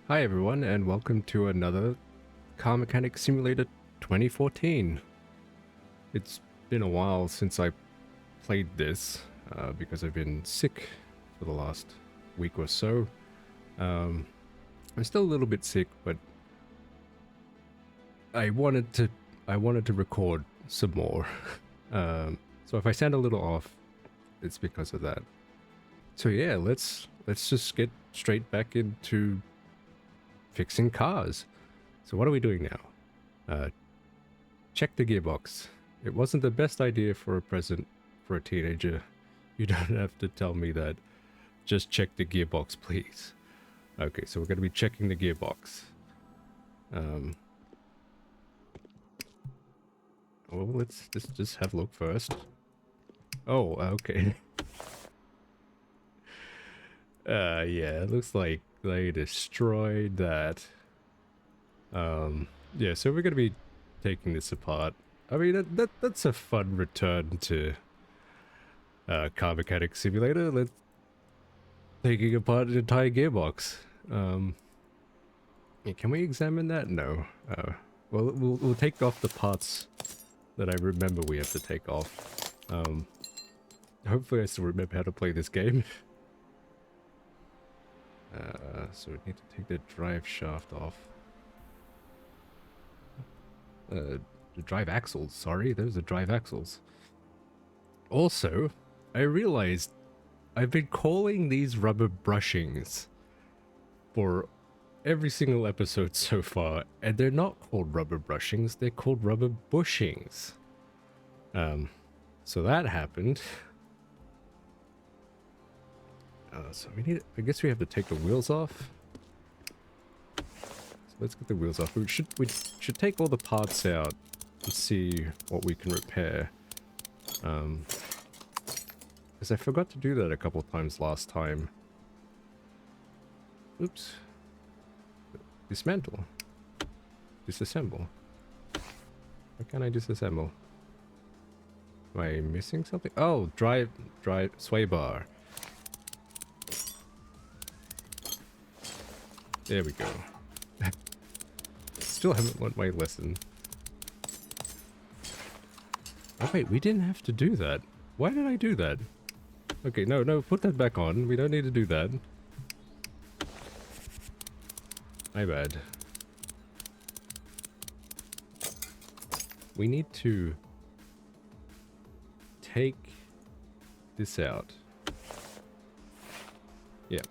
Hi everyone and welcome to another Car Mechanic Simulator 2014. It's been a while since I played this because I've been sick for the last week or so. I'm still a little bit sick, but I wanted to record some more. So if I sound a little off, it's because of that. So yeah, let's just get straight back into fixing cars. So what are we doing now? Check the gearbox. It wasn't the best idea for a present for a teenager. You don't have to tell me that. Just check the gearbox, please. Okay, so we're going to be checking the gearbox. Well, let's just have a look first. Oh, okay. Yeah, it looks like they destroyed that. Yeah, so we're going to be taking this apart. I mean, that's a fun return to Car Mechanic Simulator. Let's taking apart an entire gearbox. Yeah, can we examine that? No. Well, we'll take off the parts that I remember we have to take off. Hopefully I still remember how to play this game. So we need to take the drive shaft off. The drive axles, sorry, those are drive axles. Also, I realized I've been calling these rubber brushings for every single episode so far, and they're not called rubber brushings, they're called rubber bushings. So that happened. So I guess we have to take the wheels off. So let's get the wheels off. We should take all the parts out and see what we can repair. Because I forgot to do that a couple times last time. Oops. Dismantle. Disassemble. Why can't I disassemble? Am I missing something? Oh, drive, sway bar. There we go. Still haven't learned my lesson. Oh wait, we didn't have to do that. Why did I do that? Okay, no, put that back on. We don't need to do that. My bad. We need to take this out. Yeah.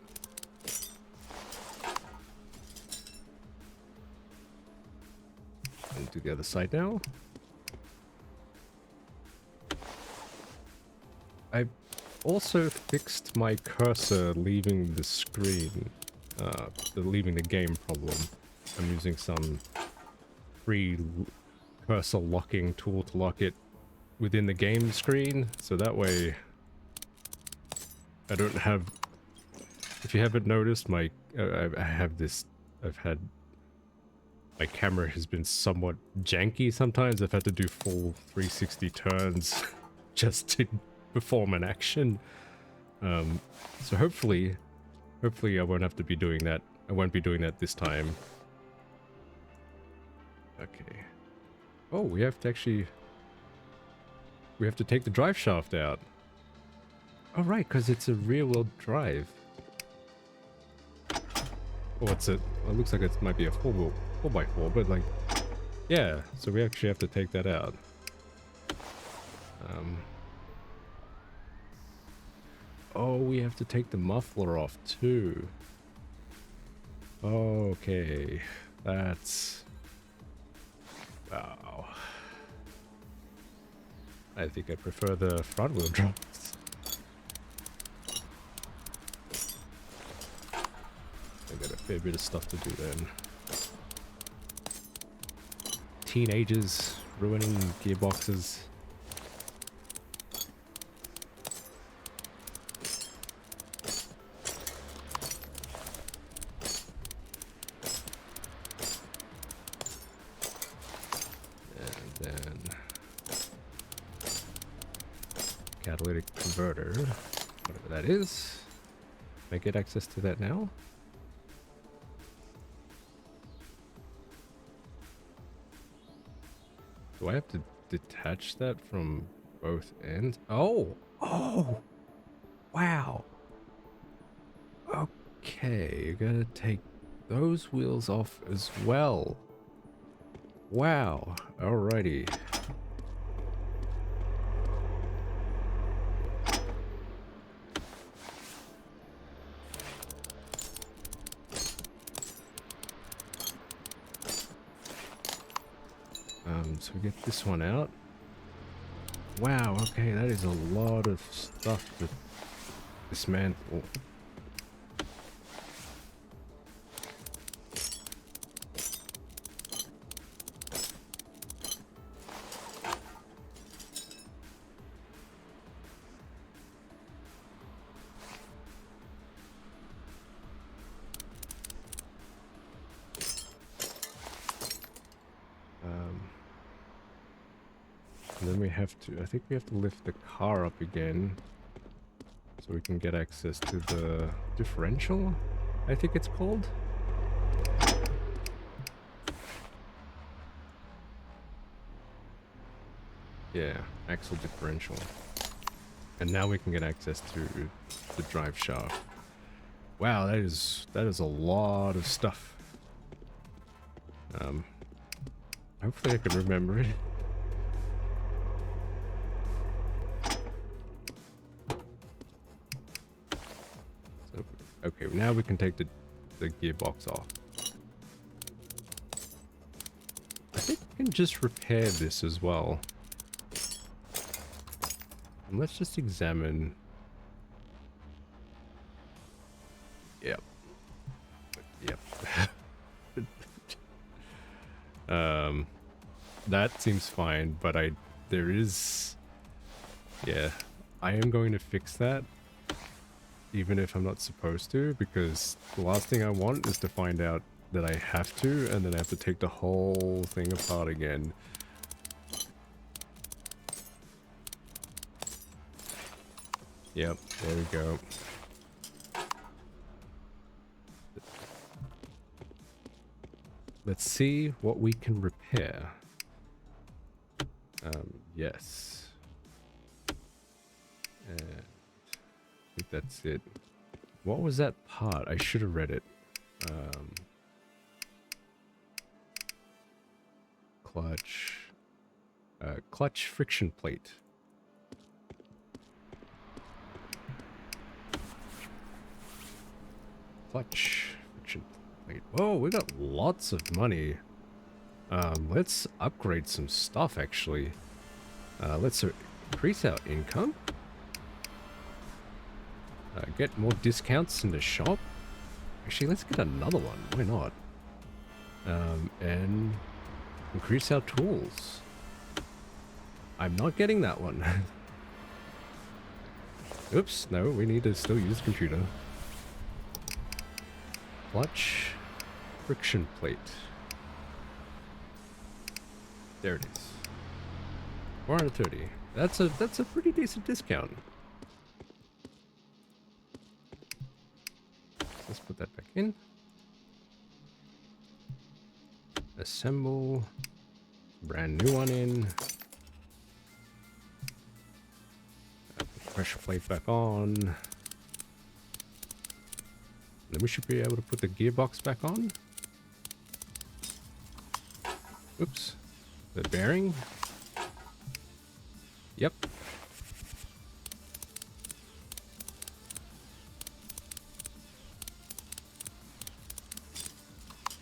And do the other side now. I also fixed my cursor leaving the screen. Leaving the game problem. I'm using some free cursor locking tool to lock it within the game screen, so that way I don't have, if you haven't noticed, my I have this, my camera has been somewhat janky sometimes. I've had to do full 360 turns just to perform an action. So hopefully I won't have to be doing that. I won't be doing that this time. Okay. Oh, we have to take the drive shaft out. Oh, right, because it's a rear-wheel drive. Oh, it's it looks like it might be a 4x4, but like, yeah, so we actually have to take that out. Oh, we have to take the muffler off too. Okay, that's... Wow. I think I prefer the front wheel drives. I got a fair bit of stuff to do then. Teenagers ruining gearboxes. Catalytic converter, whatever that is. Can I get access to that now? Do I have to detach that from both ends? Oh! Oh! Wow! Okay, you're gonna take those wheels off as well. Wow. Alrighty. So we get this one out. Wow, okay, that is a lot of stuff to dismantle. And then we have to, I think we have to lift the car up again so we can get access to the differential, I think it's called. Yeah, axle differential. And now we can get access to the drive shaft. Wow, that is a lot of stuff. Hopefully I can remember it. So, okay, now we can take the gearbox off. I think we can just repair this as well. And let's just examine. Yep. Yep. That seems fine, but there is, yeah, I am going to fix that, even if I'm not supposed to, because the last thing I want is to find out that I have to, and then I have to take the whole thing apart again. Yep, there we go. Let's see what we can repair. Yes. And I think that's it. What was that part? I should have read it. Clutch. Clutch friction plate. Clutch friction plate. Whoa, we got lots of money. Let's upgrade some stuff, actually. Let's increase our income. Get more discounts in the shop. Actually, let's get another one. Why not? And increase our tools. I'm not getting that one. Oops, no, we need to still use the computer. Clutch friction plate. There it is. 430. That's a pretty decent discount. Let's put that back in. Assemble. Brand new one in. Put the pressure plate back on. Then we should be able to put the gearbox back on. Oops. The bearing. Yep.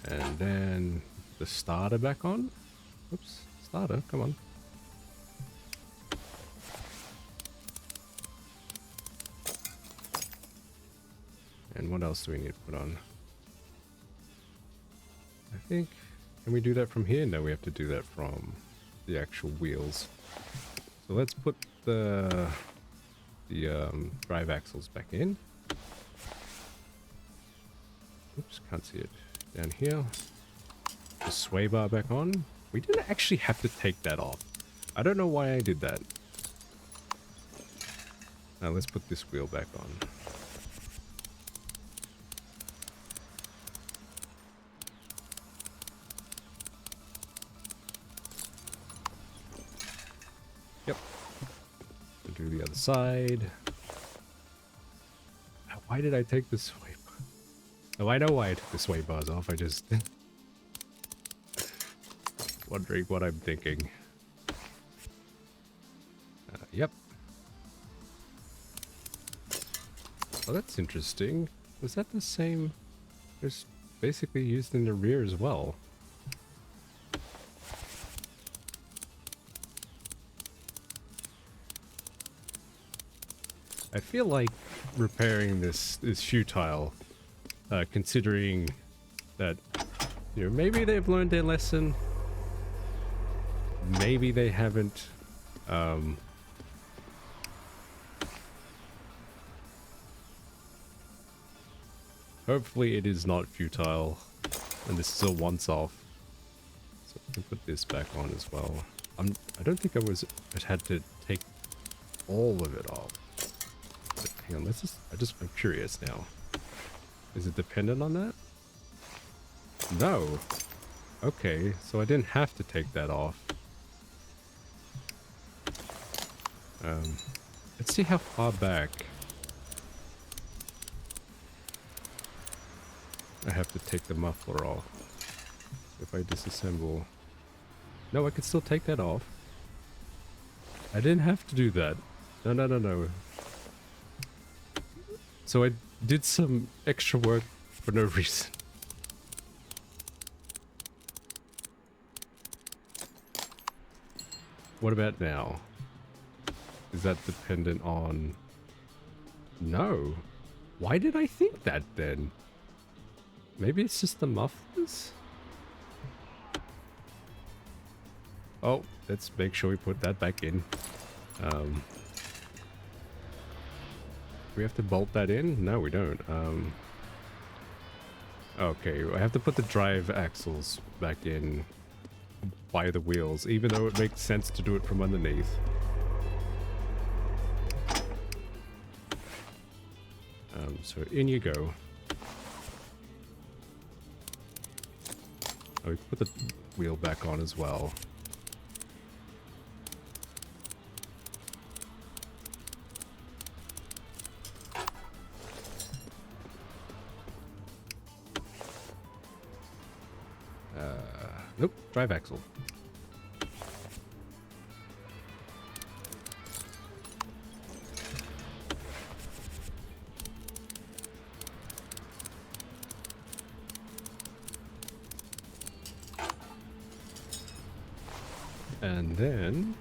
And then the starter back on. Oops. Starter, come on. And what else do we need to put on? I think, can we do that from here? No, we have to do that from the actual wheels. So let's put the drive axles back in. Oops, can't see it. Down here. The sway bar back on. We didn't actually have to take that off. I don't know why I did that. Now let's put this wheel back on. do the other side. Why did I take the sway bar? Oh, I know why I took the sway bars off. I just wondering what I'm thinking. Yep. Oh, that's interesting. Was that the same? It's basically used in the rear as well. I feel like repairing this is futile, considering that, you know, maybe they've learned their lesson, maybe they haven't. Hopefully it is not futile, and this is a once-off. So I can put this back on as well. I don't think I had to take all of it off. But hang on, I'm curious now. Is it dependent on that? No. Okay, so I didn't have to take that off. Let's see how far back I have to take the muffler off. If I disassemble... No, I could still take that off. I didn't have to do that. No. So I did some extra work for no reason. What about now? Is that dependent on... No. Why did I think that then? Maybe it's just the mufflers? Oh, let's make sure we put that back in. We have to bolt that in? No, we don't. Okay, I have to put the drive axles back in by the wheels, even though it makes sense to do it from underneath. So in you go. Oh, we put the wheel back on as well. Nope, drive axle. And then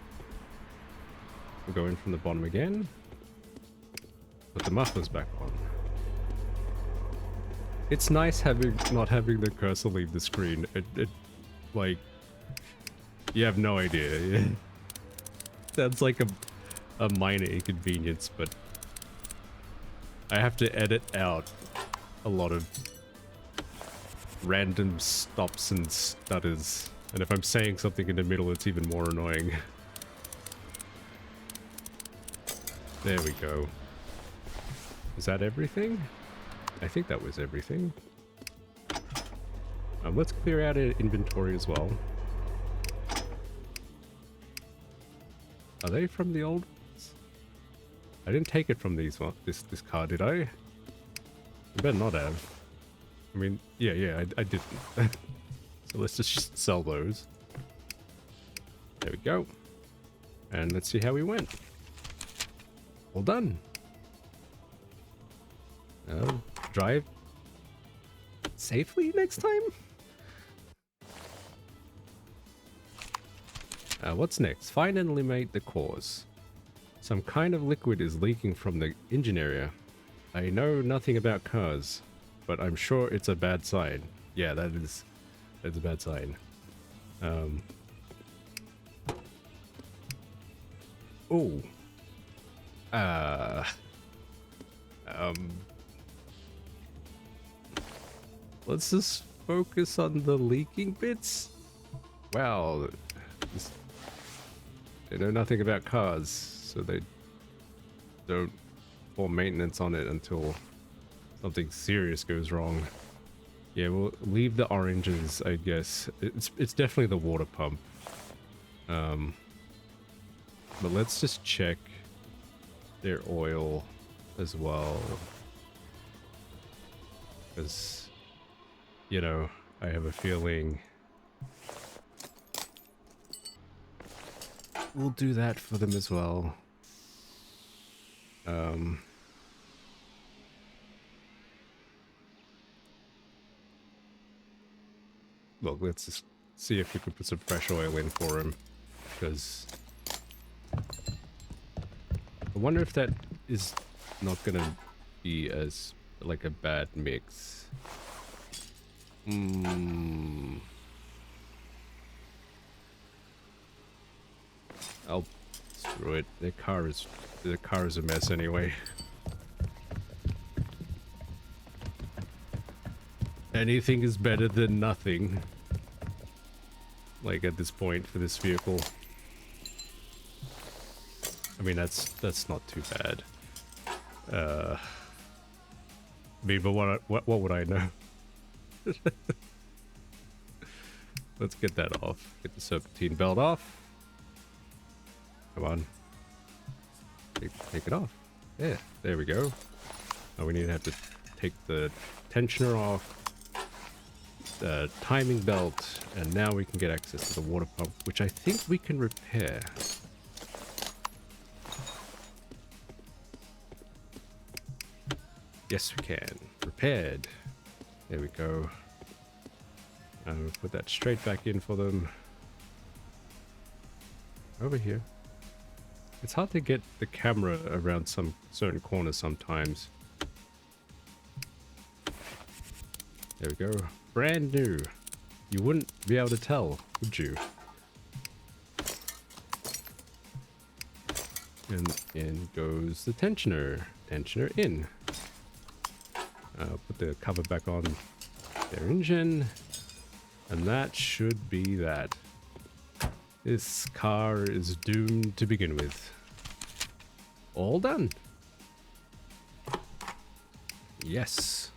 we'll go in from the bottom again. Put the mufflers back on. It's nice not having the cursor leave the screen. It like, you have no idea. Sounds like a minor inconvenience, but I have to edit out a lot of random stops and stutters. And if I'm saying something in the middle, it's even more annoying. There we go. Is that everything? I think that was everything. Let's clear out our inventory as well. Are they from the old ones? I didn't take it from this car, did I? I better not have. I mean, yeah, I didn't. So let's just sell those. There we go. And let's see how we went. All done. Drive safely next time? What's next? Find and eliminate the cause. Some kind of liquid is leaking from the engine area. I know nothing about cars, but I'm sure it's a bad sign. Yeah, that's a bad sign. Oh. Let's just focus on the leaking bits. Wow. They know nothing about cars, so they don't perform maintenance on it until something serious goes wrong. Yeah, we'll leave the oranges, I guess. It's definitely the water pump. But let's just check their oil as well. Because, you know, I have a feeling we'll do that for them as well. Look, let's just see if we can put some fresh oil in for him, because I wonder if that is not gonna be as like a bad mix. I'll screw it. The car is a mess anyway. Anything is better than nothing. Like at this point for this vehicle. I mean that's not too bad. I mean, but what would I know? Let's get that off. Get the serpentine belt off. Come on. Take it off. Yeah, there we go. Now we need to have to take the tensioner off. The timing belt, and now we can get access to the water pump, which I think we can repair. Yes, we can. Repaired. There we go. And we'll put that straight back in for them. Over here. It's hard to get the camera around some certain corners sometimes. There we go. Brand new. You wouldn't be able to tell, would you? And in goes the tensioner. Tensioner in. Put the cover back on their engine. And that should be that. This car is doomed to begin with. All done. Yes.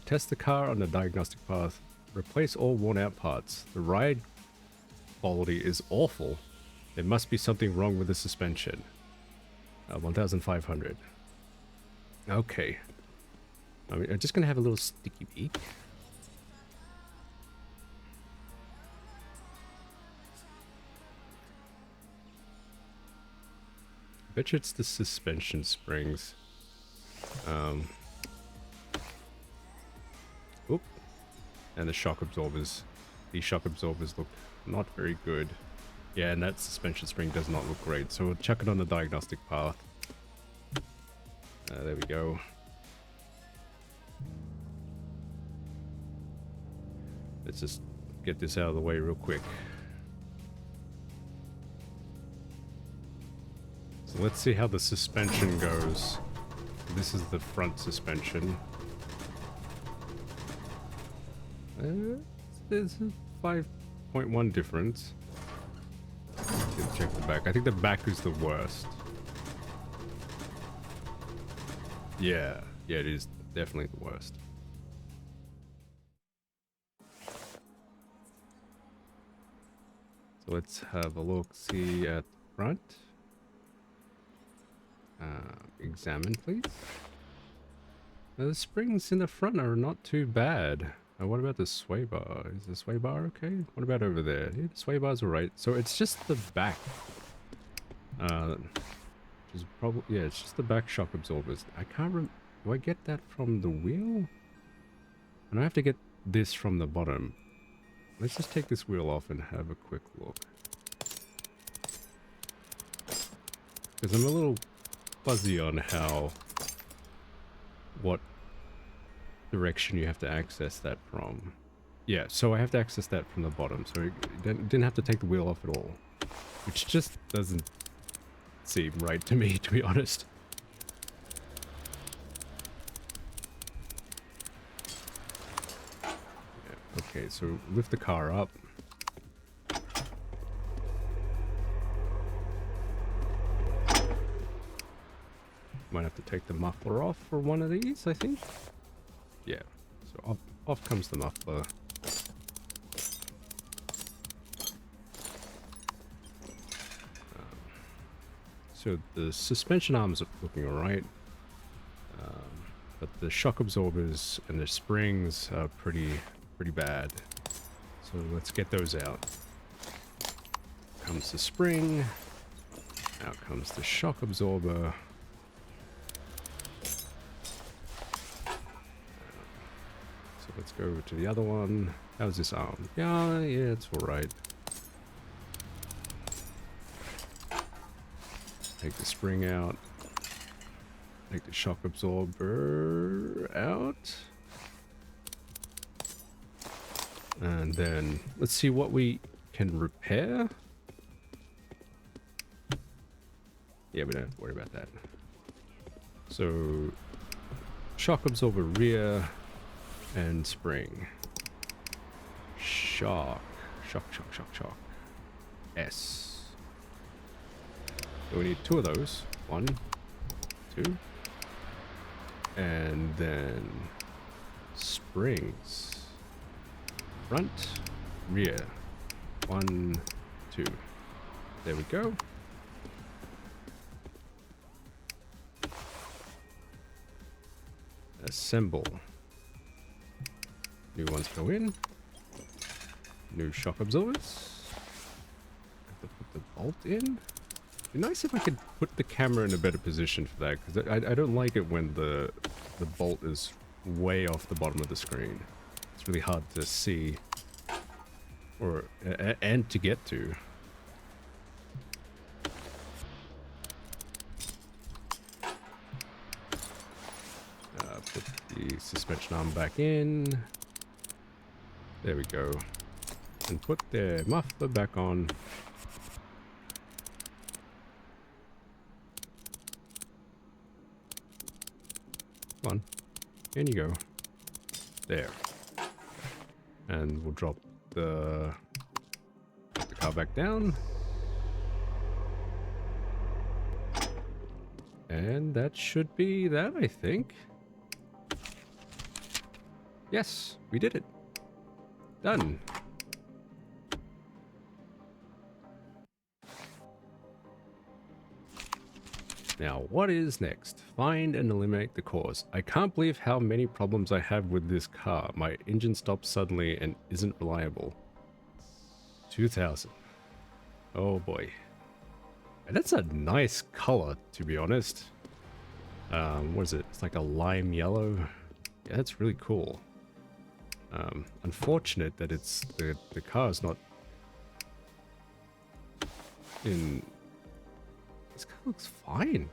Test the car on the diagnostic path. Replace all worn out parts. The ride quality is awful. There must be something wrong with the suspension. 1,500. Okay. I'm just gonna have a little sticky beak. I bet you it's the suspension springs. Oop. And the shock absorbers. These shock absorbers look not very good. Yeah, and that suspension spring does not look great. So we'll chuck it on the diagnostic path. There we go. Let's just get this out of the way real quick. So let's see how the suspension goes. This is the front suspension. There's a 5.1 difference. Let's check the back. I think the back is the worst. Yeah, it is definitely the worst. So let's have a look, see at the front. Examine, please. Now, the springs in the front are not too bad. What about the sway bar? Is the sway bar okay? What about over there? Yeah, the sway bar's alright. So it's just the back. Which is probably, yeah, it's just the back shock absorbers. I can't remember. Do I get that from the wheel? And I have to get this from the bottom. Let's just take this wheel off and have a quick look. Because I'm a little fuzzy on what direction you have to access that from. Yeah, so I have to access that from the bottom, so I didn't have to take the wheel off at all. Which just doesn't seem right to me, to be honest. Yeah, okay, so lift the car up. Might have to take the muffler off for one of these, I think. Yeah, so off comes the muffler. So the suspension arms are looking alright. But the shock absorbers and the springs are pretty bad. So let's get those out. Comes the spring. Out comes the shock absorber. So let's go to the other one. How's this arm? Yeah, it's alright. Take the spring out. Take the shock absorber out. And then let's see what we can repair. Yeah, we don't have to worry about that. So shock absorber rear and spring. Shock. S. So we need 2 of those. 1, 2. And then springs. Front, rear. 1, 2. There we go. Assemble. New ones go in. New shock absorbers. Have to put the bolt in. It'd be nice if I could put the camera in a better position for that, because I don't like it when the bolt is way off the bottom of the screen. It's really hard to see or and to get to. Put the suspension arm back in. There we go. And put the muffler back on. Come on. In you go. There. And we'll drop the car back down. And that should be that, I think. Yes, we did it. Done. Now, what is next? Find and eliminate the cause. I can't believe how many problems I have with this car. My engine stops suddenly and isn't reliable. 2000. Oh boy. And that's a nice color, to be honest. What is it? It's like a lime yellow. Yeah, that's really cool. Unfortunate that it's the car is not in. This car looks fine.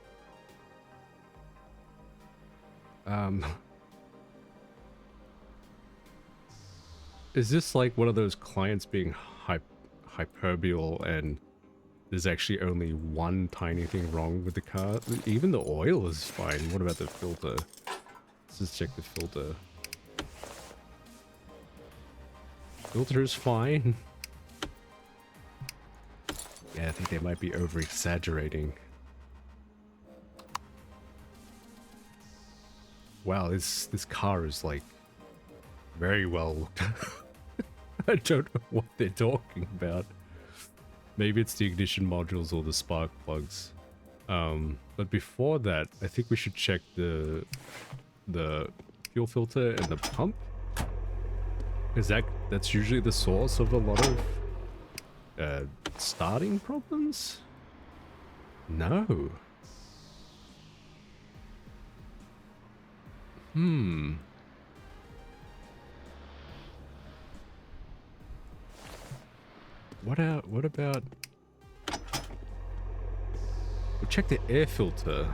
Is this like one of those clients being hyperboreal and there's actually only one tiny thing wrong with the car? Even the oil is fine. What about the filter? Let's just check the filter. Filter is fine. Yeah, I think they might be over-exaggerating. Wow, this car is like very well looked at. I don't know what they're talking about. Maybe it's the ignition modules or the spark plugs. But before that, I think we should check the fuel filter and the pump. Because that's usually the source of a lot of starting problems? No. What about... We'll check the air filter.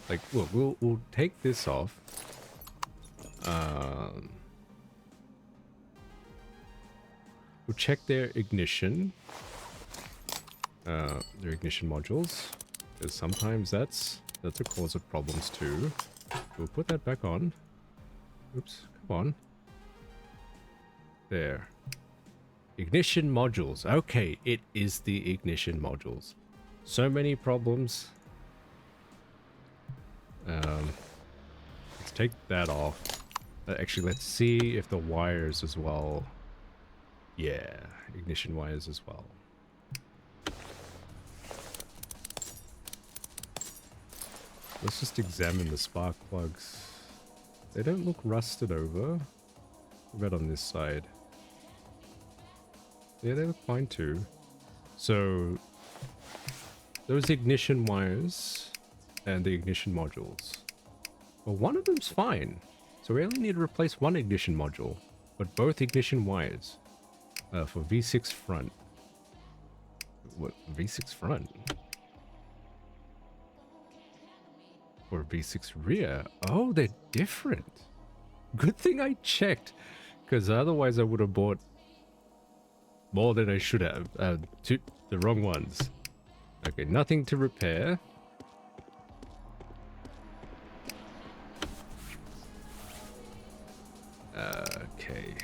Like, look, we'll take this off. We'll check their ignition. Their ignition modules. Because sometimes that's a cause of problems too. We'll put that back on. Oops, come on. There. Ignition modules. Okay, it is the ignition modules. So many problems. Let's take that off. Actually, let's see if the wires as well. Yeah, ignition wires as well. Let's just examine the spark plugs. They don't look rusted over. What about on this side? Yeah, they look fine too. So, those ignition wires and the ignition modules. Well, one of them's fine. So we only need to replace one ignition module, but both ignition wires for V6 front. What, V6 front? Or V6 rear? Oh, they're different. Good thing I checked, because otherwise I would have bought more than I should have. The wrong ones. Okay, nothing to repair. Okay.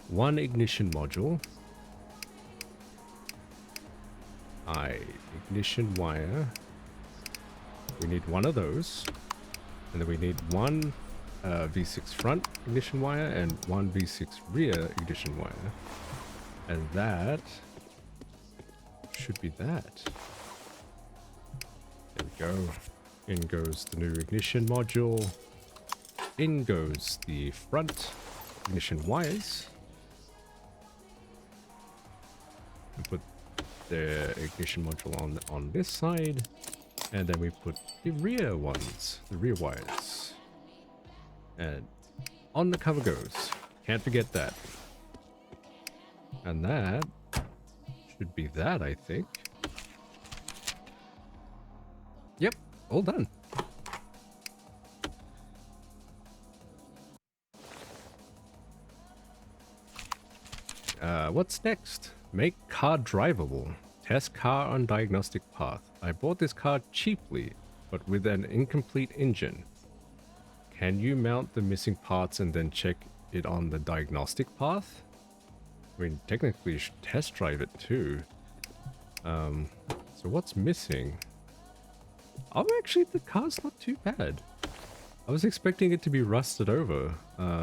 One ignition module. Ignition wire. We need one of those. And then we need one V6 front ignition wire and one V6 rear ignition wire. And that should be that. There we go. In goes the new ignition module. In goes the front ignition wires. We put the ignition module on this side. And then we put the rear ones, the rear wires. And on the cover goes. Can't forget that. And that should be that, I think. Yep, all done. What's next? Make car drivable. Test car on diagnostic path. I bought this car cheaply, but with an incomplete engine. Can you mount the missing parts and then check it on the diagnostic path? I mean, technically you should test drive it too. So what's missing? Oh, actually the car's not too bad. I was expecting it to be rusted over.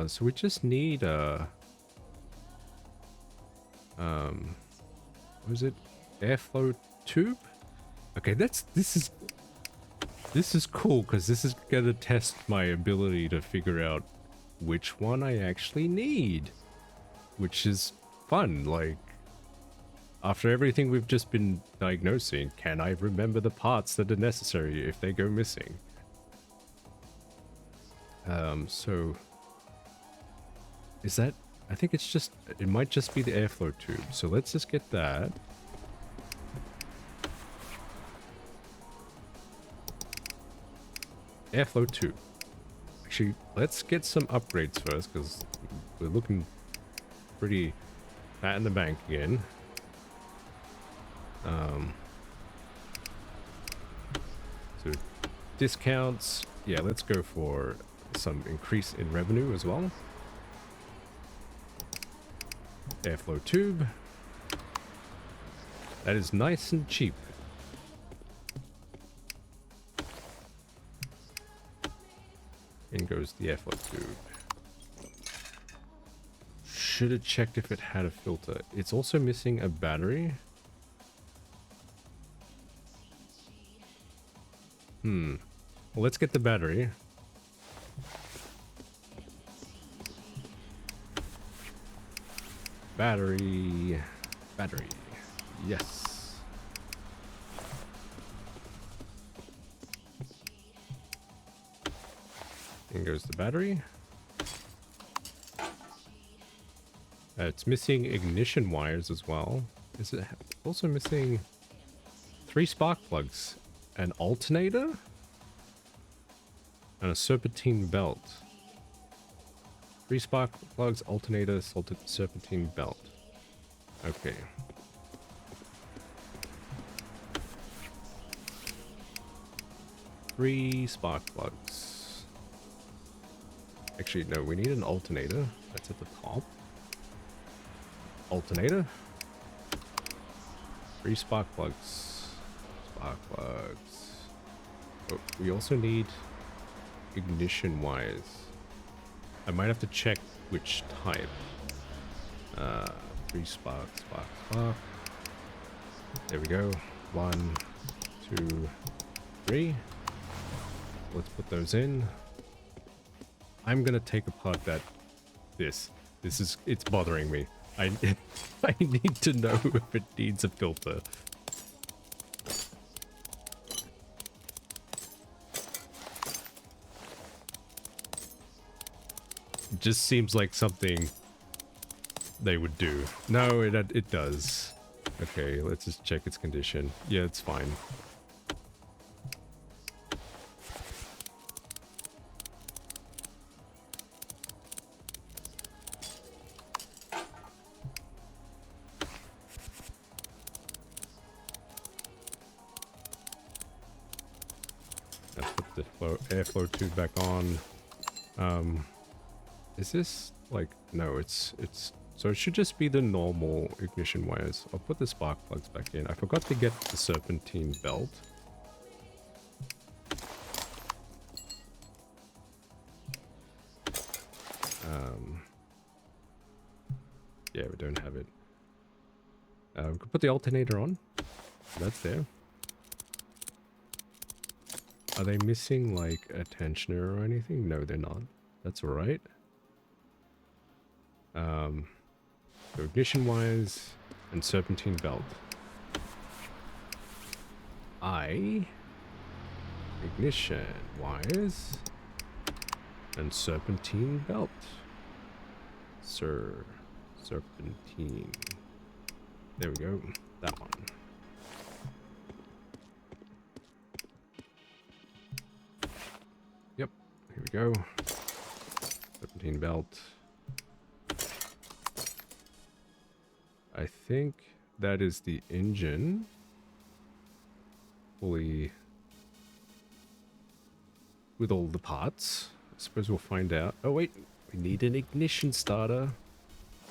So we just need what is it? Airflow tube? Okay, this is cool because this is gonna test my ability to figure out which one I actually need, which is fun. Like, after everything we've just been diagnosing, can I remember the parts that are necessary if they go missing? So is that, I think it's just, it might just be the airflow tube. So let's just get that. Airflow tube. Actually, let's get some upgrades first because we're looking pretty fat in the bank again. So discounts. Yeah, let's go for some increase in revenue as well. Airflow tube. That is nice and cheap. In goes the airflow tube. Should have checked if it had a filter. It's also missing a battery. Well, let's get the battery. Battery. Yes. In goes the battery. It's missing ignition wires as well. Is it also missing 3 spark plugs, an alternator, and a serpentine belt? 3 spark plugs, alternator, serpentine belt. Okay. Three spark plugs. Actually, no, we need an alternator. That's at the top. Alternator. 3 spark plugs. Spark plugs. Oh, we also need ignition wires. I might have to check which type. 3 spark. There we go. 1, 2, 3. let's put those in. I'm gonna take apart this is, it's bothering me. I I need to know if it needs a filter. It just seems like something they would do. No, it does. Okay, let's just check its condition. Yeah, it's fine. Let's put the airflow tube back on. Is this like, no, it's so it should just be the normal ignition wires. I'll put the spark plugs back in. I forgot to get the serpentine belt. Yeah, we don't have it. We could put the alternator on. That's there. Are they missing like a tensioner or anything? No, they're not. That's all right. So ignition wires and serpentine belt. Ignition wires and serpentine belt. Serpentine. There we go. That one. Yep. Here we go. Serpentine belt. I think that is the engine fully with all the parts. I suppose we'll find out. Oh wait, we need an ignition starter.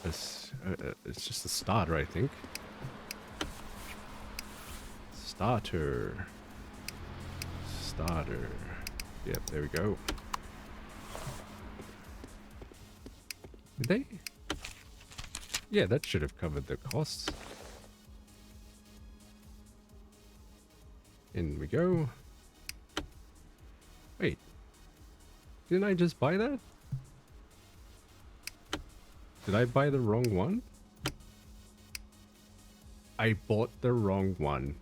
It's just a starter, I think. Starter. Yep, there we go. Did they? Yeah, that should have covered the costs. In we go. Wait. Didn't I just buy that? Did I buy the wrong one? I bought the wrong one.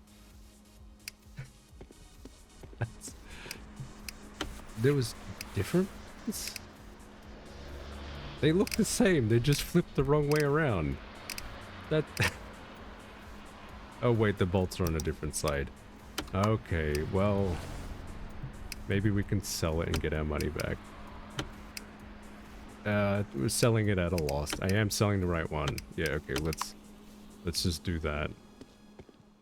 There was difference? They look the same, they just flipped the wrong way around. That... Oh wait, the bolts are on a different side. Okay, well... Maybe we can sell it and get our money back. We're selling it at a loss. I am selling the right one. Yeah, okay, let's just do that.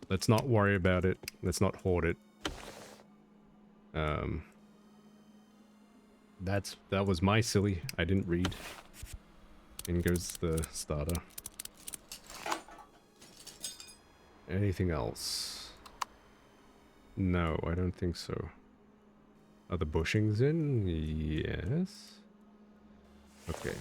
Let's not worry about it. Let's not hoard it. That was my silly. I didn't read. In goes the starter. Anything else? No, I don't think so. Are the bushings in? Yes. Okay.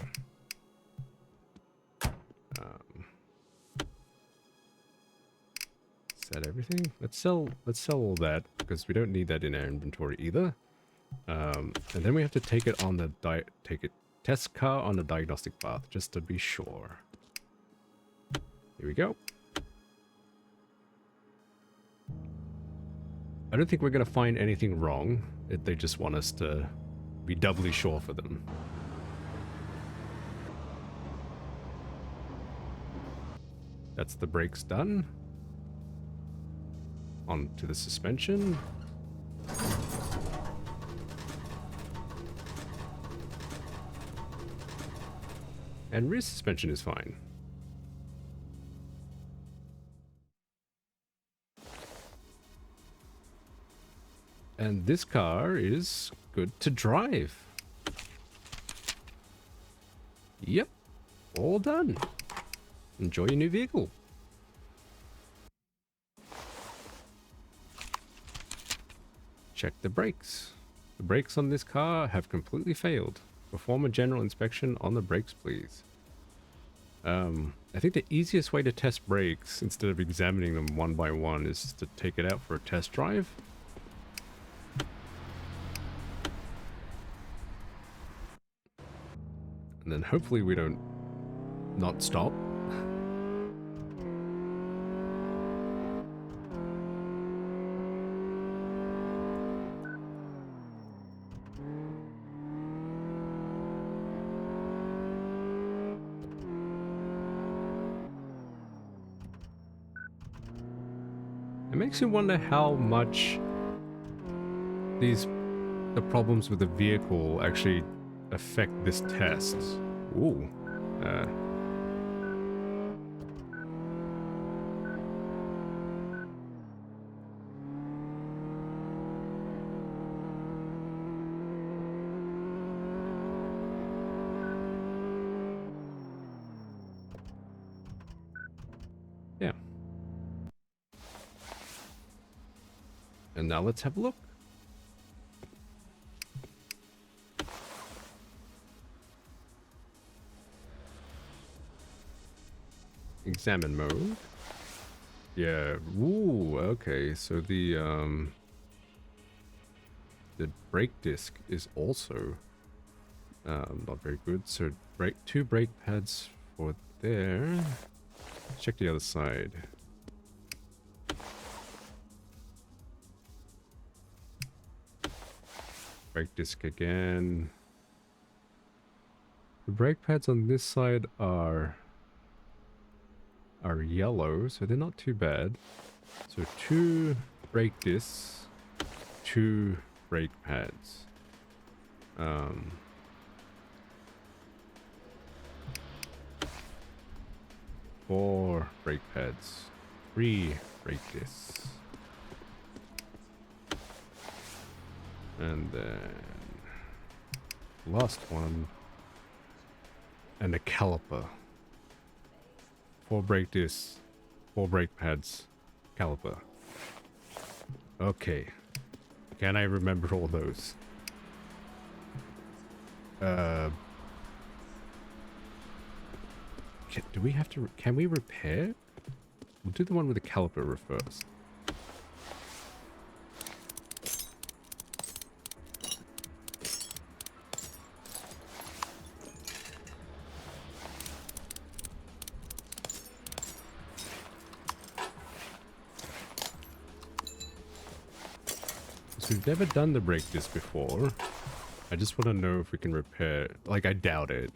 Is that everything? Let's sell all that because we don't need that in our inventory either. And then we have to take it on the test car on the diagnostic path just to be sure. Here we go. I don't think we're gonna find anything wrong. They just want us to be doubly sure for them. That's the brakes done. On to the suspension. And rear suspension is fine. And this car is good to drive. Yep, all done. Enjoy your new vehicle. Check the brakes. The brakes on this car have completely failed. Perform a general inspection on the brakes, please. I think the easiest way to test brakes, instead of examining them one by one, is to take it out for a test drive. And then hopefully we don't not stop. It makes you wonder how much the problems with the vehicle actually affect this test. Ooh. Yeah. And now let's have a look. Examine mode. Yeah. Ooh, okay. So the brake disc is also not very good. So two brake pads for there. Check the other side. Brake disc again. The brake pads on this side are yellow, so they're not too bad. So 2 brake discs, 2 brake pads. 4 brake pads, 3 brake discs. And then last one, and a caliper. 4 brake discs, 4 brake pads, caliper. Okay. Can I remember all those? Do we have to... Can we repair? We'll do the one with the caliper first. We've never done the brake disc before. I just want to know if we can repair... Like, I doubt it.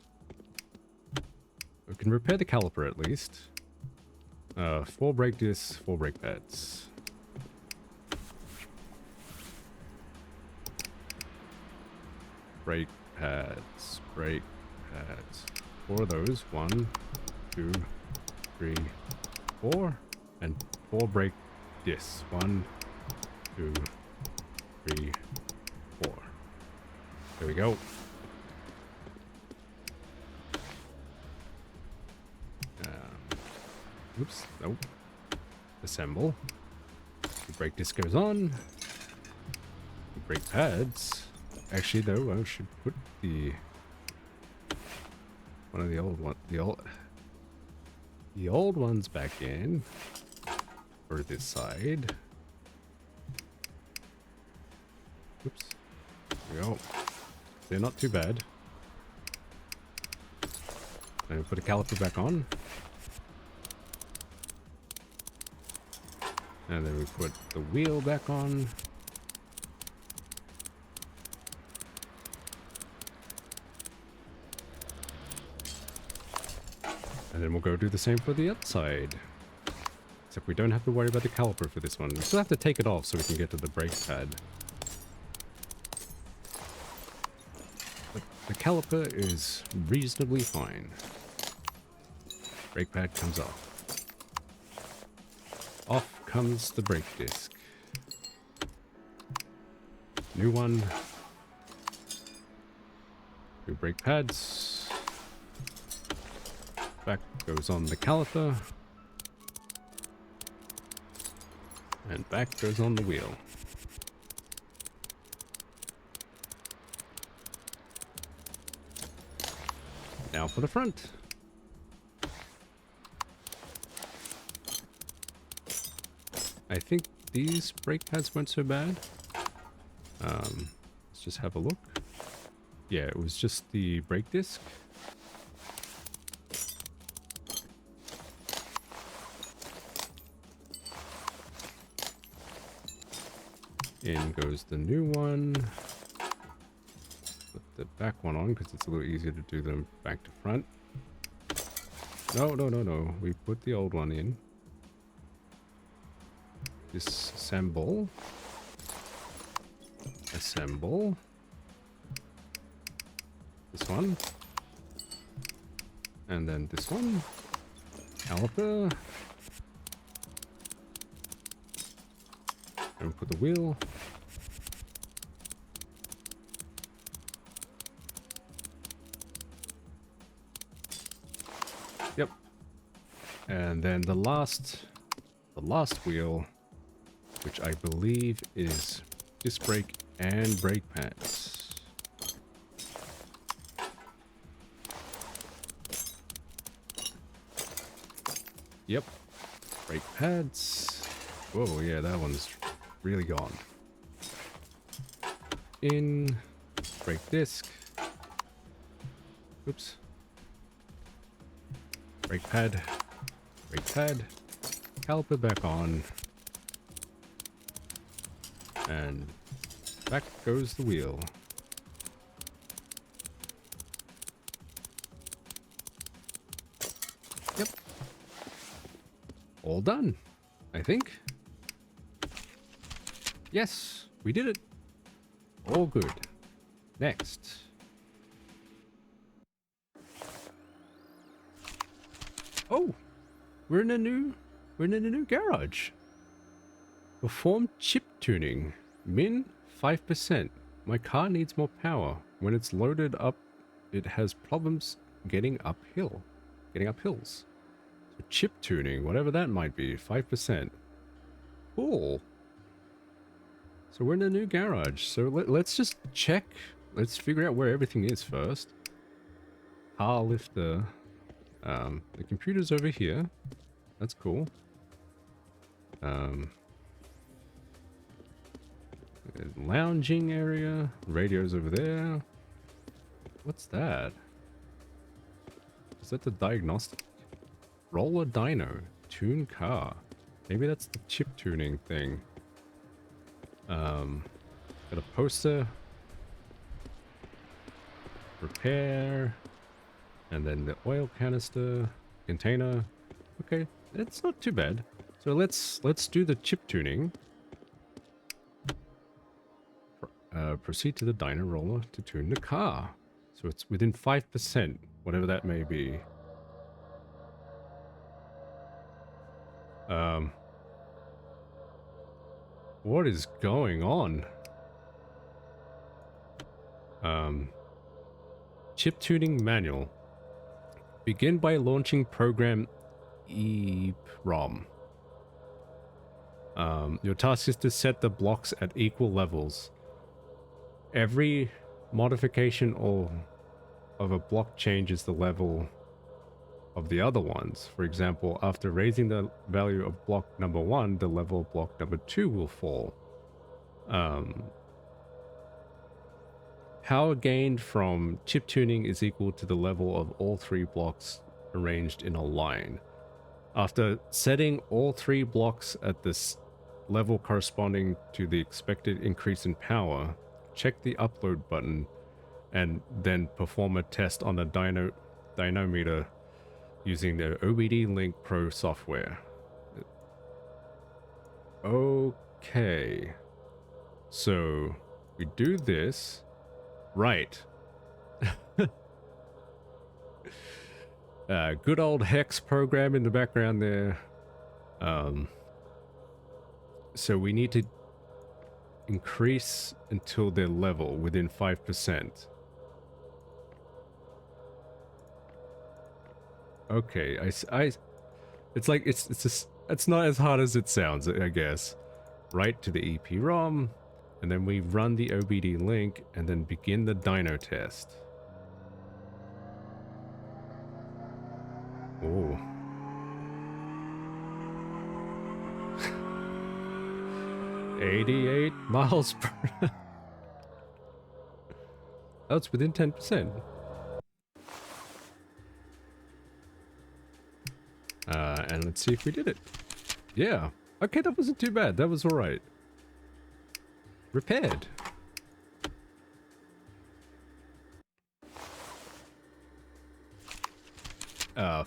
We can repair the caliper at least. 4 brake discs, 4 brake pads. Brake pads, brake pads. 4 of those. 1, 2, 3, 4. And 4 brake discs. 1, 2, 3, 4. There we go. Oops, nope. Assemble. The brake disc goes on. The brake pads. Actually, though, I should put one of the old ones back in for this side. Oops. There we go. They're not too bad. And put a caliper back on. And then we put the wheel back on. And then we'll go do the same for the other side. Except we don't have to worry about the caliper for this one. We still have to take it off so we can get to the brake pad. But the caliper is reasonably fine. Brake pad comes off. Off comes the brake disc. New one. 2 brake pads. Back goes on the caliper. And back goes on the wheel. Now for the front. I think these brake pads weren't so bad. Let's just have a look. Yeah, it was just the brake disc. In goes the new one. Put the back one on because it's a little easier to do them back to front. No, no, no, no. We put the old one in. Disassemble. Assemble. This one. And then this one. Caliper. And put the wheel. Yep. And then the last wheel, which I believe is disc brake and brake pads. Yep. Brake pads. Whoa, yeah, that one's really gone. In. Brake disc. Oops. Brake pad. Brake pad. Caliper back on. And back goes the wheel. Yep. All done, I think. Yes, we did it. All good. Next. Oh, we're in a new garage. Perform chip tuning. Min 5%. My car needs more power. When it's loaded up, it has problems getting uphill. Getting up hills. So chip tuning, whatever that might be, 5%. Cool. So we're in a new garage. So let's just check. Let's figure out where everything is first. Car lifter. The computer's over here. That's cool. Lounging area. Radio's over there. What's that? Is that the diagnostic? Roller dyno. Tune car. Maybe that's the chip tuning thing. Got a poster. Repair. And then the oil canister. Container. Okay, it's not too bad. So let's do the chip tuning. Proceed to the dyno roller to tune the car. So it's within 5%, whatever that may be. What is going on? Chip tuning manual. Begin by launching program EEPROM. Your task is to set the blocks at equal levels. Every modification of a block changes the level of the other ones. For example, after raising the value of block number 1, the level of block number 2 will fall. Power gained from chip tuning is equal to the level of all 3 blocks arranged in a line. After setting all 3 blocks at this level corresponding to the expected increase in power, check the upload button and then perform a test on the dynometer using the OBD Link Pro software. Okay. So we do this. Right. Good old hex program in the background there. So we need to increase until they're level within 5%. Okay, it's like it's not as hard as it sounds, I guess. Right to the EEPROM, and then we run the OBD link and then begin the dyno test. Oh. $88 miles per hour. Oh, it's within 10%. And let's see if we did it. Yeah. Okay, that wasn't too bad. That was alright. repaired.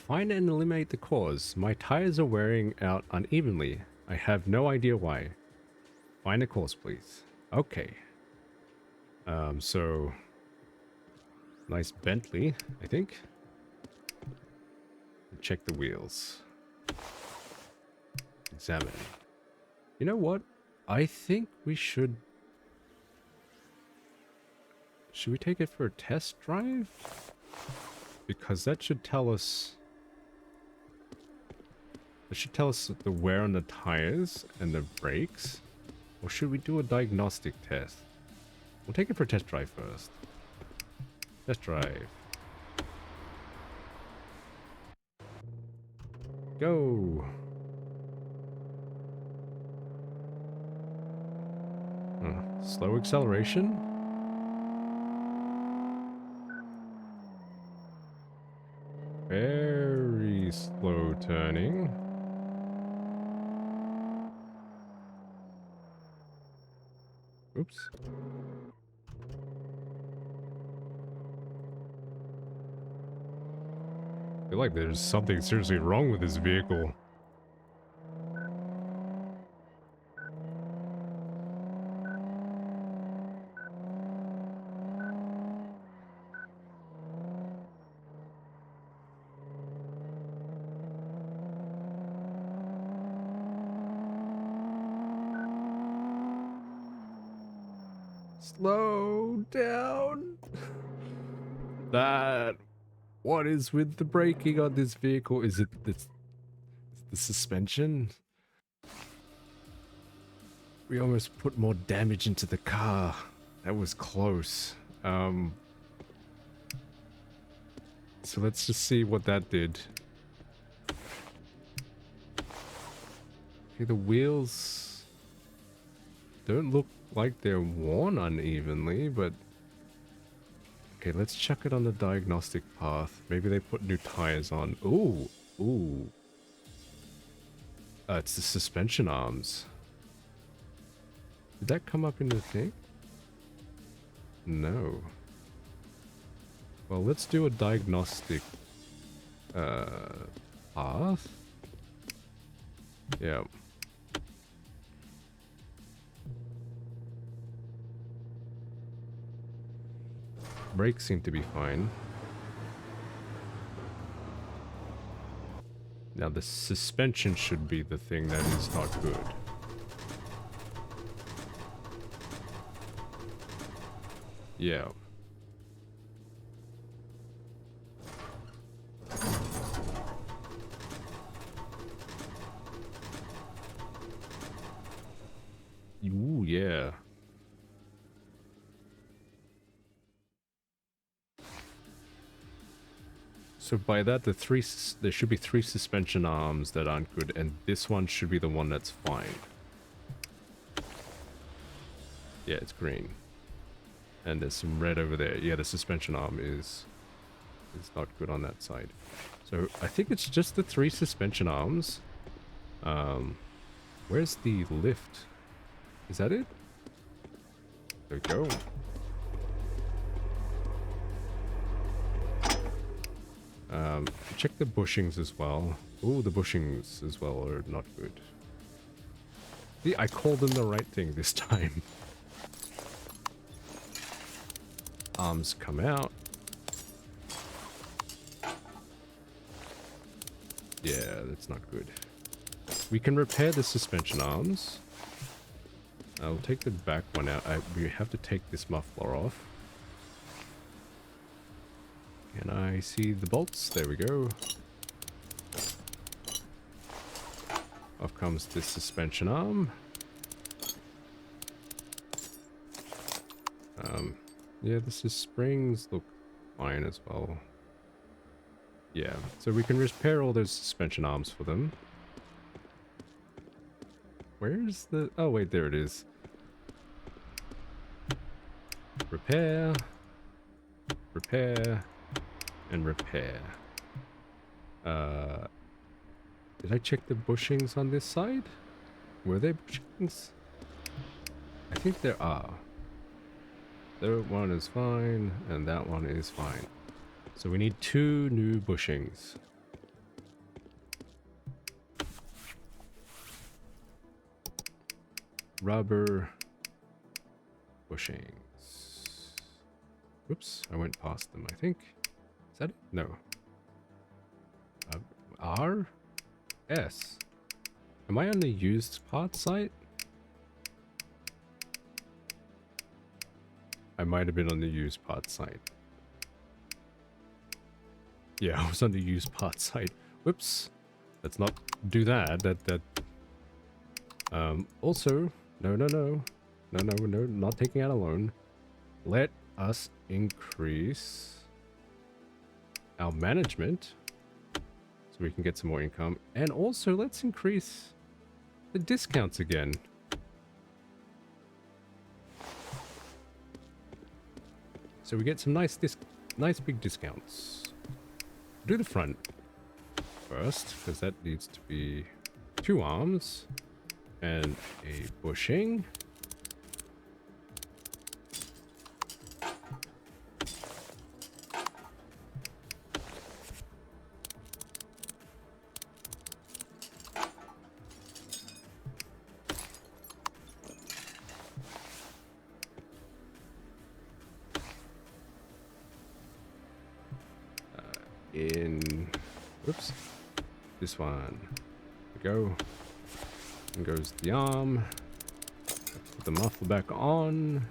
Find and eliminate the cause. My tires are wearing out unevenly. I have no idea why. Find the cause, please. Okay. So... Nice Bentley, I think. Check the wheels. Examine. You know what? I think we should... Should we take it for a test drive? Because that should tell us... That should tell us the wear on the tires and the brakes. Or should we do a diagnostic test? We'll take it for a test drive first. Test drive. Go! Slow acceleration? Very slow turning. Oops. I feel like there's something seriously wrong with this vehicle. Slow down. That... What is with the braking on this vehicle? Is it the suspension? We almost put more damage into the car. That was close. So let's just see what that did. Okay, the wheels don't look like they're worn unevenly, but... Okay, let's check it on the diagnostic path. Maybe they put new tires on. Ooh, ooh. It's the suspension arms. Did that come up in the thing? No. Well, let's do a diagnostic path. Yeah. Brakes seem to be fine. Now the suspension should be the thing that is not good. Yeah. Ooh, yeah. So by that, there should be 3 suspension arms that aren't good, and this one should be the one that's fine. Yeah, it's green. And there's some red over there. Yeah, the suspension arm is not good on that side. So I think it's just the 3 suspension arms. Where's the lift? Is that it? There we go. Check the bushings as well. Ooh, the bushings as well are not good. See, I called them the right thing this time. Arms come out. Yeah, that's not good. We can repair the suspension arms. I'll take the back one out. We have to take this muffler off. Can I see the bolts? There we go. Off comes this suspension arm. Yeah, the springs look fine as well. Yeah, so we can repair all those suspension arms for them. Where's the... Oh, wait, there it is. Repair. Repair. And repair. Did I check the bushings on this side? Were they bushings? I think there are. That one is fine, and that one is fine. So we need 2 new bushings. Rubber bushings. Whoops, I went past them, I think. Is that it? No. R? S. Am I on the used parts site? I might have been on the used parts site. Yeah, I was on the used parts site. Whoops. Let's not do that. Also, no, not taking out a loan. Let us increase our management so we can get some more income. And also, let's increase the discounts again. So we get some nice big discounts. Do the front first, because that needs to be 2 arms and a bushing. Whoops, this one. There we go. And goes the arm. Put the muffler back on.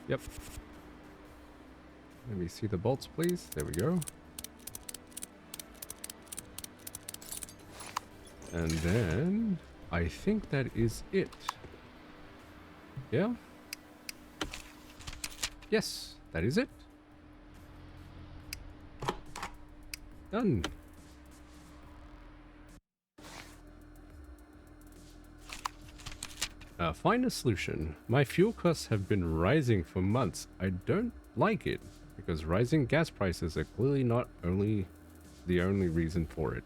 Yep. Let me see the bolts, please. There we go. And then I think that is it. Yeah? Yes, that is it. Done. Find a solution. My fuel costs have been rising for months. I don't like it because rising gas prices are clearly not the only reason for it.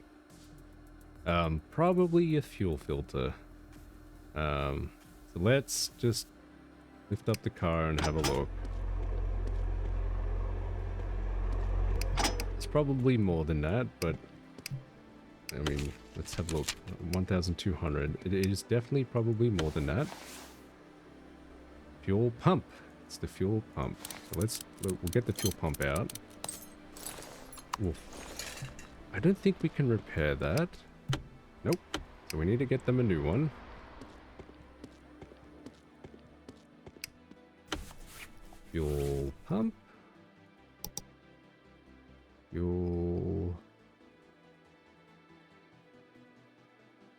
Probably a fuel filter. So let's just lift up the car and have a look. It's probably more than that, but I mean, let's have a look. 1,200. It is definitely probably more than that. Fuel pump. It's the fuel pump. So we'll get the fuel pump out. Oof. I don't think we can repair that. Nope. So we need to get them a new one. Fuel pump.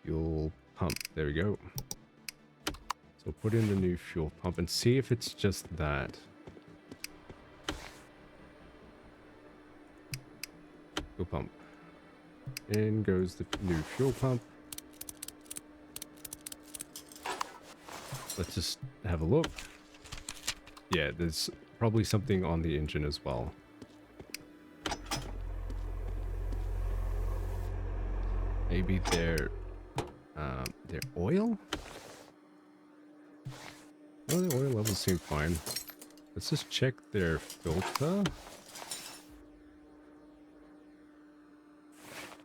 Fuel pump. There we go. So put in the new fuel pump and see if it's just that. Fuel pump. In goes the new fuel pump. Let's just have a look. Yeah, there's probably something on the engine as well. Maybe their oil? Oh, the oil levels seem fine. Let's just check their filter.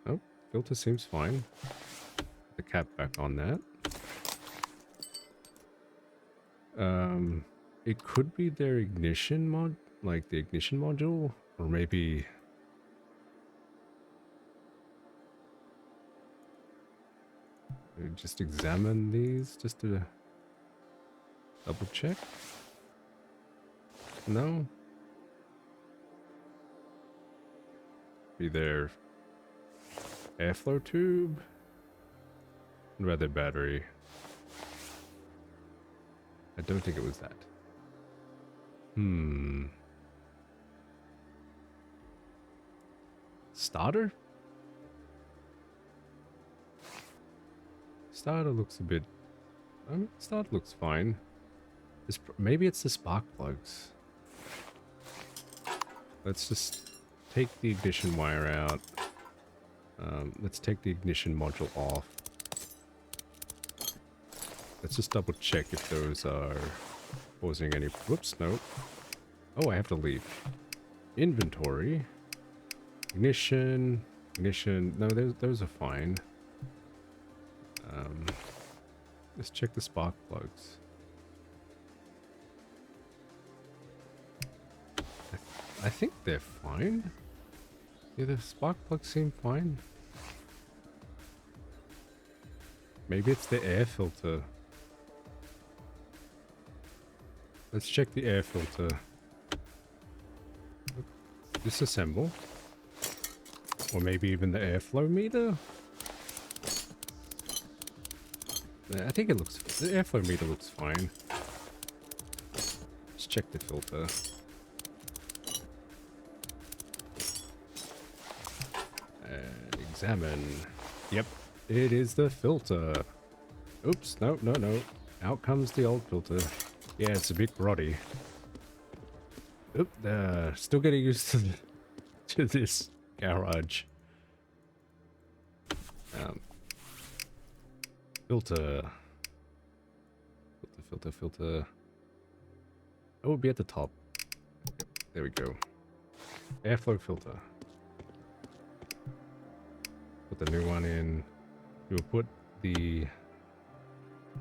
Oh, filter seems fine. The cap back on that. It could be their ignition like the ignition module, or maybe just examine these just to double check. No. Be their airflow tube. What about their battery? I don't think it was that. Starter? Starter looks a bit... I mean, starter looks fine. Maybe it's the spark plugs. Let's just take the ignition wire out. Let's take the ignition module off. Let's just double check if those are causing any... Whoops, no. Oh, I have to leave. Inventory. Ignition. Ignition. No, those are fine. Let's check the spark plugs. I think they're fine. Yeah, the spark plugs seem fine. Maybe it's the air filter. Let's check the air filter. Disassemble. Or maybe even the airflow meter? I think it looks... The airflow meter looks fine. Let's check the filter. And examine. Yep, it is the filter. Oops, no, no, no. Out comes the old filter. Yeah, it's a bit grotty. Oop, still getting used to this garage. Filter. Filter. Oh, it'll be at the top. Yep, there we go. Airflow filter. Put the new one in. We'll put the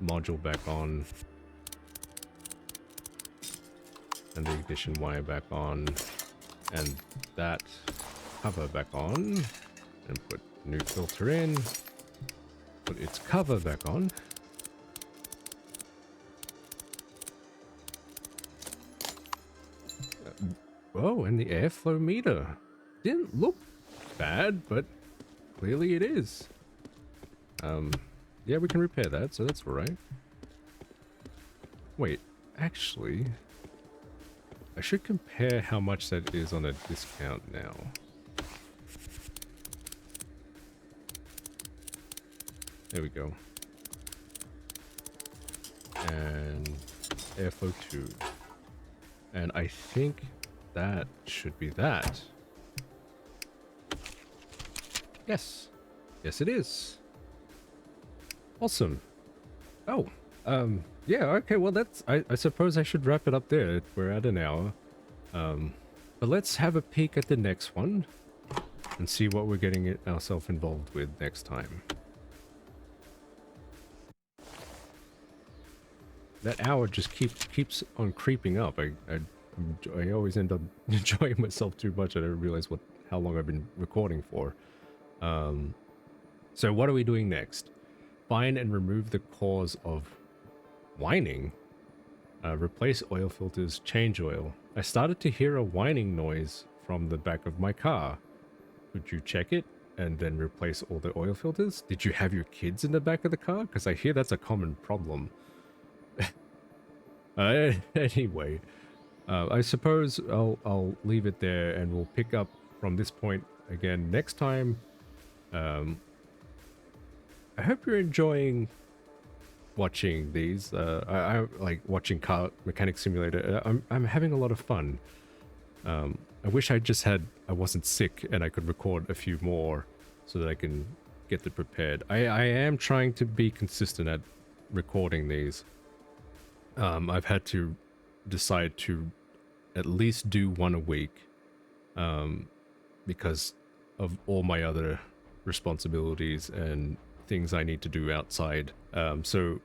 module back on. And the ignition wire back on. And that cover back on. And put new filter in. Put its cover back on. Oh, and the airflow meter. Didn't look bad, but clearly it is. Yeah, we can repair that, so that's alright. Wait, actually, I should compare how much that is on a discount now. There we go. And airflow 2. And I think that should be that. Yes. Yes, it is. Awesome. Oh, yeah, okay, well, that's... I suppose I should wrap it up there. We're at an hour. But let's have a peek at the next one and see what we're getting ourselves involved with next time. That hour just keeps on creeping up. I always end up enjoying myself too much. I don't realize how long I've been recording for. So what are we doing next? Find and remove the cause of whining. Replace oil filters, change oil. I started to hear a whining noise from the back of my car. Could you check it and then replace all the oil filters? Did you have your kids in the back of the car? Because I hear that's a common problem. Anyway, I suppose I'll leave it there and we'll pick up from this point again next time. I hope you're enjoying watching these. I like watching Car Mechanic Simulator. I'm having a lot of fun. I wish I wasn't sick and I could record a few more so that I can get it prepared. I am trying to be consistent at recording these. I've had to decide to at least do one a week because of all my other responsibilities and things I need to do outside. So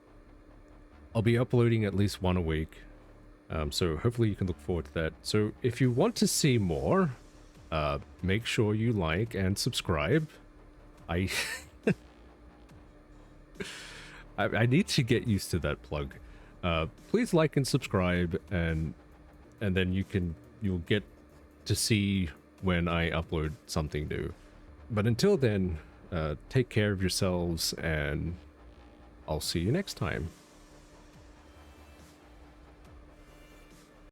I'll be uploading at least one a week. So hopefully you can look forward to that. So if you want to see more, make sure you like and subscribe. I need to get used to that plug. Please like and subscribe, and then you'll get to see when I upload something new. But until then, take care of yourselves, and I'll see you next time.